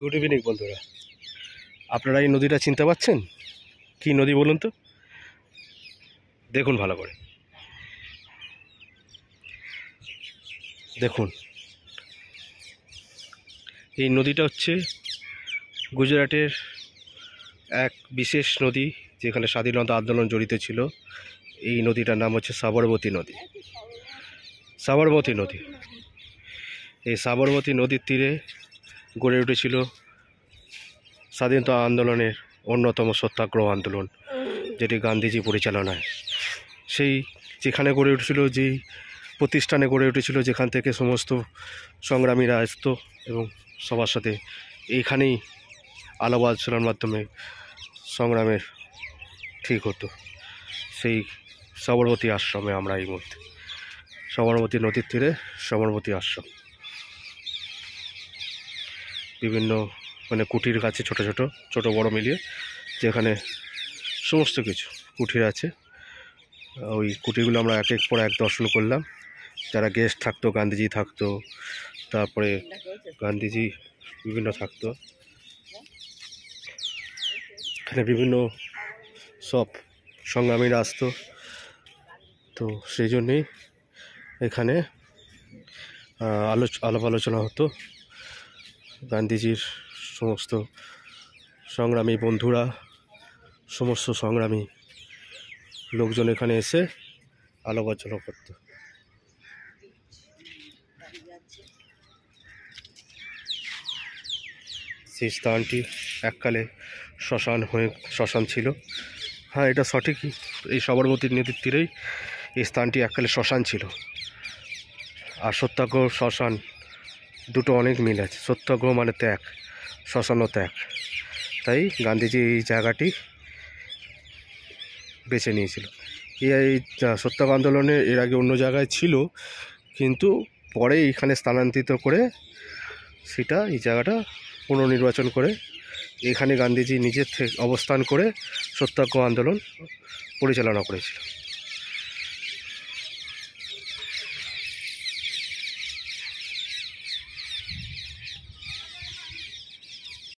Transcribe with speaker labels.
Speaker 1: Good evening বন্ধুরা, আপনারা এই নদীটা চিনতে পারছেন? কি নদী বলুন তো? দেখুন ভালো করে, দেখুন। এই নদীটা হচ্ছে গুজরাটের এক বিশেষ নদী, যেখানে স্বাধীনতা আন্দোলন জড়িত ছিল। এই নদীটার নাম হচ্ছে সাবরমতী নদী। সাবরমতী নদী, এই সাবরমতী নদীর তীরে গড়ে উঠেছিল স্বাধীনতা আন্দোলনের অন্যতম সত্যাগ্রহ আন্দোলন, যেটি গান্ধীজি পরিচালনায়। সেই যেখানে গড়ে উঠেছিল, যেই প্রতিষ্ঠানে গড়ে উঠেছিল, যেখান থেকে সমস্ত সংগ্রামীরা আসতো এবং সবার সাথে এইখানেই আলাপ আলোচনার মাধ্যমে সংগ্রামের ঠিক হতো। সেই সবরমতী আশ্রমে আমরা এই মুহূর্তে, সবরমতী নদীর তীরে সবরমতী আশ্রম। বিভিন্ন কুটির আছে, ছোট ছোট ছোট বড় মিলিয়ে, যেখানে সমস্ত কিছু কুটির আছে। ওই কুটিরগুলো আমরা এক এক পর এক দর্শন করলাম। যারা গেস্ট থাকতো, গান্ধীজি থাকতো, তারপরে গান্ধীজি বিভিন্ন থাকতো এখানে, বিভিন্ন সব সংগ্রামীরা আসতো। তো সেই জন্যেই এখানে আলাপ আলোচনা হতো। গান্ধীজির সমস্ত সংগ্রামী বন্ধুরা, সমস্ত সংগ্রামী লোকজন এখানে এসে আলাপ আলোচনা করতো। সেই স্থানটি এককালে শ্মশান ছিল। হ্যাঁ, এটা সঠিকই। এই সবরমতী নদীর তীরেই এই স্থানটি এককালে শ্মশান ছিল। আর সত্যাগ্রহ শ্মশান দুটো অনেক মিল আছে। সত্যাগ্রহ মানে ত্যাগ, শ্মশানও ত্যাগ। তাই গান্ধীজি এই জায়গাটি বেছে নিয়েছিল। এই সত্যাগ্রহ আন্দোলনে এর আগে অন্য জায়গায় ছিল, কিন্তু পরে এইখানে স্থানান্তরিত করে সেটা, এই জায়গাটা পুনর্নির্বাচন করে এখানে গান্ধীজি নিজের থেকে অবস্থান করে সত্যাগ্রহ আন্দোলন পরিচালনা করেছিল।